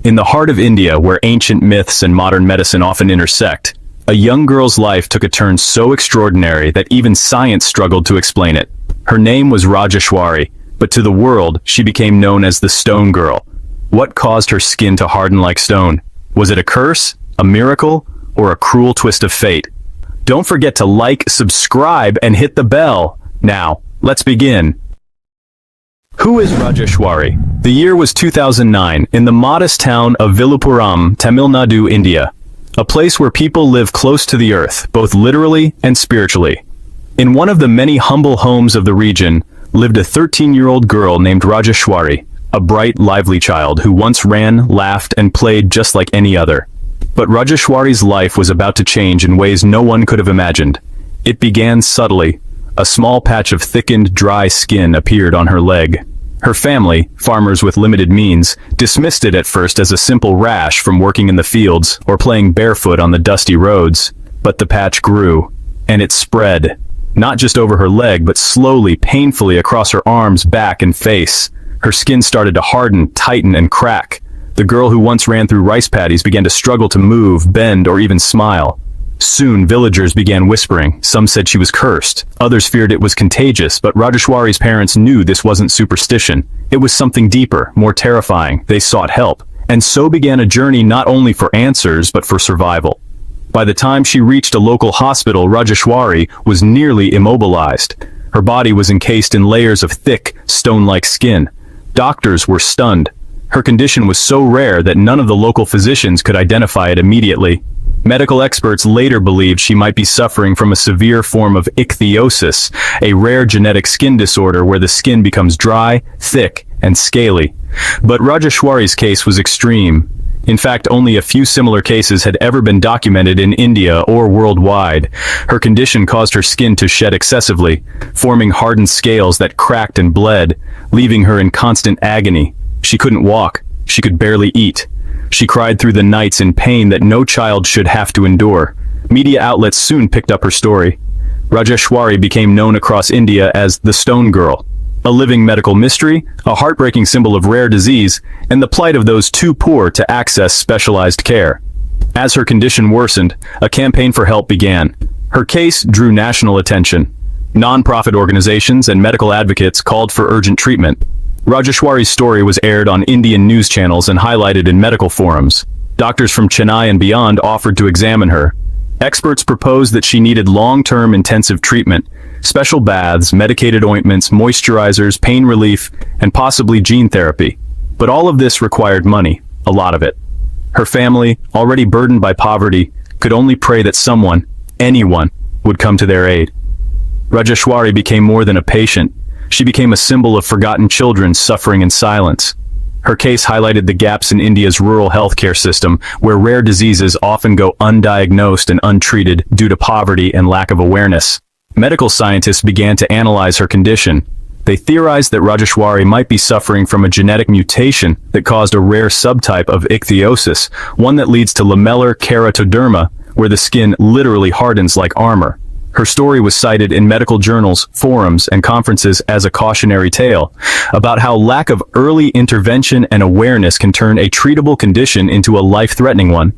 In the heart of India, where ancient myths and modern medicine often intersect, a young girl's life took a turn so extraordinary that even science struggled to explain it. Her name was Rajeshwari, but to the world, she became known as the Stone Girl. What caused her skin to harden like stone? Was it a curse, a miracle, or a cruel twist of fate? Don't forget to like, subscribe, and hit the bell. Now, let's begin. Who is Rajeshwari? The year was 2009, in the modest town of Villupuram, Tamil Nadu, India. A place where people live close to the earth, both literally and spiritually. In one of the many humble homes of the region, lived a 13-year-old girl named Rajeshwari, a bright, lively child who once ran, laughed, and played just like any other. But Rajeshwari's life was about to change in ways no one could have imagined. It began subtly. A small patch of thickened, dry skin appeared on her leg. Her family, farmers with limited means, dismissed it at first as a simple rash from working in the fields or playing barefoot on the dusty roads. But the patch grew, and it spread. Not just over her leg, but slowly, painfully across her arms, back, and face. Her skin started to harden, tighten, and crack. The girl who once ran through rice paddies began to struggle to move, bend, or even smile. Soon, villagers began whispering. Some said she was cursed. Others feared it was contagious, but Rajeshwari's parents knew this wasn't superstition. It was something deeper, more terrifying. They sought help. And so began a journey not only for answers, but for survival. By the time she reached a local hospital, Rajeshwari was nearly immobilized. Her body was encased in layers of thick, stone-like skin. Doctors were stunned. Her condition was so rare that none of the local physicians could identify it immediately. Medical experts later believed she might be suffering from a severe form of ichthyosis, a rare genetic skin disorder where the skin becomes dry, thick, and scaly. But Rajeshwari's case was extreme. In fact, only a few similar cases had ever been documented in India or worldwide. Her condition caused her skin to shed excessively, forming hardened scales that cracked and bled, leaving her in constant agony. She couldn't walk. She could barely eat. She cried through the nights in pain that no child should have to endure. Media outlets soon picked up her story. Rajeshwari became known across India as the Stone Girl, a living medical mystery, a heartbreaking symbol of rare disease, and the plight of those too poor to access specialized care. As her condition worsened, a campaign for help began. Her case drew national attention. Non-profit organizations and medical advocates called for urgent treatment. Rajeshwari's story was aired on Indian news channels and highlighted in medical forums. Doctors from Chennai and beyond offered to examine her. Experts proposed that she needed long-term intensive treatment, special baths, medicated ointments, moisturizers, pain relief, and possibly gene therapy. But all of this required money, a lot of it. Her family, already burdened by poverty, could only pray that someone, anyone, would come to their aid. Rajeshwari became more than a patient. She became a symbol of forgotten children suffering in silence. Her case highlighted the gaps in India's rural healthcare system, where rare diseases often go undiagnosed and untreated due to poverty and lack of awareness. Medical scientists began to analyze her condition. They theorized that Rajeshwari might be suffering from a genetic mutation that caused a rare subtype of ichthyosis, one that leads to lamellar keratoderma, where the skin literally hardens like armor. Her story was cited in medical journals, forums, and conferences as a cautionary tale about how lack of early intervention and awareness can turn a treatable condition into a life-threatening one.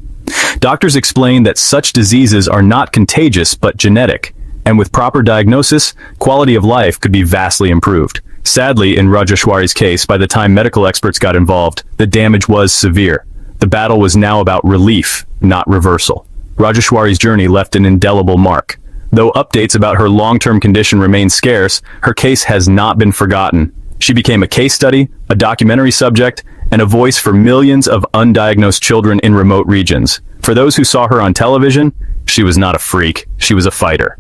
Doctors explained that such diseases are not contagious but genetic, and with proper diagnosis, quality of life could be vastly improved. Sadly, in Rajeshwari's case, by the time medical experts got involved, the damage was severe. The battle was now about relief, not reversal. Rajeshwari's journey left an indelible mark. Though updates about her long-term condition remain scarce, her case has not been forgotten. She became a case study, a documentary subject, and a voice for millions of undiagnosed children in remote regions. For those who saw her on television, she was not a freak, she was a fighter.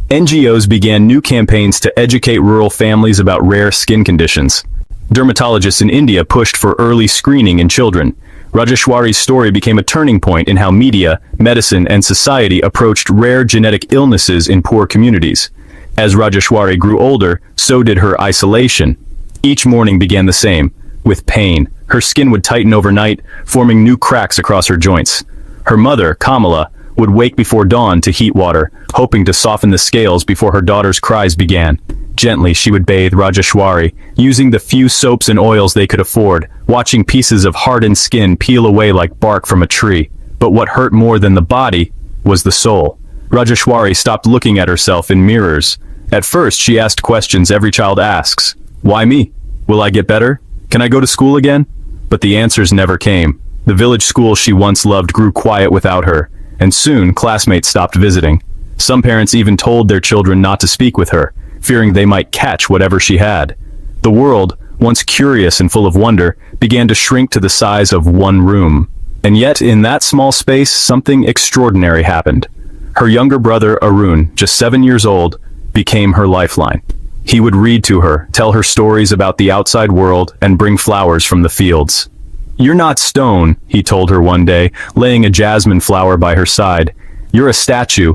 NGOs began new campaigns to educate rural families about rare skin conditions. Dermatologists in India pushed for early screening in children. Rajeshwari's story became a turning point in how media, medicine, and society approached rare genetic illnesses in poor communities. As Rajeshwari grew older, so did her isolation. Each morning began the same, with pain. Her skin would tighten overnight, forming new cracks across her joints. Her mother, Kamala, would wake before dawn to heat water, hoping to soften the scales before her daughter's cries began. Gently she would bathe Rajeshwari, using the few soaps and oils they could afford, watching pieces of hardened skin peel away like bark from a tree. But what hurt more than the body was the soul. Rajeshwari stopped looking at herself in mirrors. At first she asked questions every child asks. Why me? Will I get better? Can I go to school again? But the answers never came. The village school she once loved grew quiet without her, and soon classmates stopped visiting. Some parents even told their children not to speak with her, fearing they might catch whatever she had. The world, once curious and full of wonder, began to shrink to the size of one room. And yet, in that small space, something extraordinary happened. Her younger brother, Arun, just 7 years old, became her lifeline. He would read to her, tell her stories about the outside world, and bring flowers from the fields. "You're not stone," he told her one day, laying a jasmine flower by her side. "You're a statue,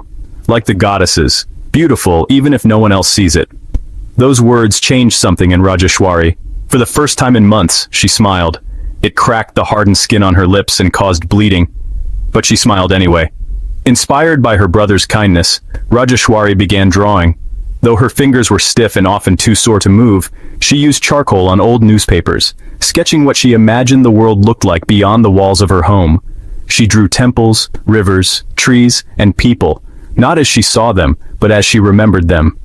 like the goddesses, beautiful even if no one else sees it." Those words changed something in Rajeshwari. For the first time in months, she smiled. It cracked the hardened skin on her lips and caused bleeding. But she smiled anyway. Inspired by her brother's kindness, Rajeshwari began drawing. Though her fingers were stiff and often too sore to move, she used charcoal on old newspapers, sketching what she imagined the world looked like beyond the walls of her home. She drew temples, rivers, trees, and people, not as she saw them, but as she remembered them.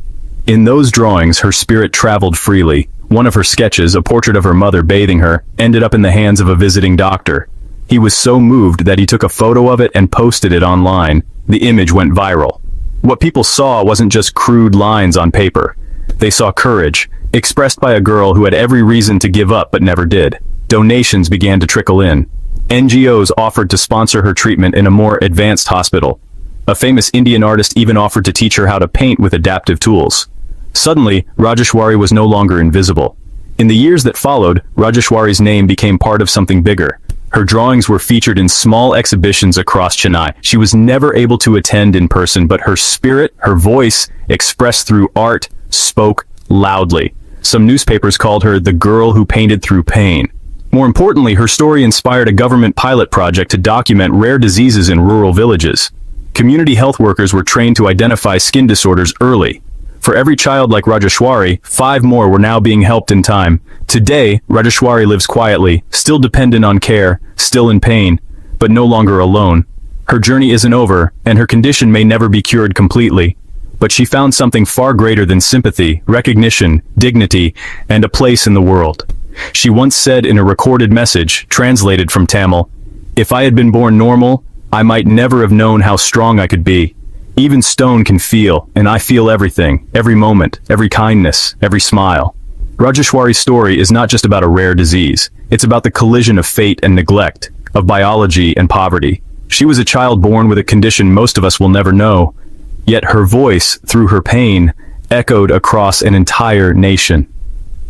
In those drawings, her spirit traveled freely. One of her sketches, a portrait of her mother bathing her, ended up in the hands of a visiting doctor. He was so moved that he took a photo of it and posted it online. The image went viral. What people saw wasn't just crude lines on paper. They saw courage, expressed by a girl who had every reason to give up but never did. Donations began to trickle in. NGOs offered to sponsor her treatment in a more advanced hospital. A famous Indian artist even offered to teach her how to paint with adaptive tools. Suddenly, Rajeshwari was no longer invisible. In the years that followed, Rajeshwari's name became part of something bigger. Her drawings were featured in small exhibitions across Chennai. She was never able to attend in person, but her spirit, her voice, expressed through art, spoke loudly. Some newspapers called her the girl who painted through pain. More importantly, her story inspired a government pilot project to document rare diseases in rural villages. Community health workers were trained to identify skin disorders early. For every child like Rajeshwari, 5 more were now being helped in time. Today, Rajeshwari lives quietly, still dependent on care, still in pain, but no longer alone. Her journey isn't over, and her condition may never be cured completely. But she found something far greater than sympathy, recognition, dignity, and a place in the world. She once said in a recorded message, translated from Tamil, "If I had been born normal, I might never have known how strong I could be. Even stone can feel, and I feel everything, every moment, every kindness, every smile." Rajeshwari's story is not just about a rare disease. It's about the collision of fate and neglect, of biology and poverty. She was a child born with a condition most of us will never know. Yet her voice, through her pain, echoed across an entire nation.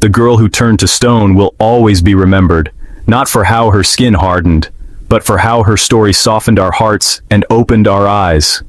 The girl who turned to stone will always be remembered, not for how her skin hardened, but for how her story softened our hearts and opened our eyes.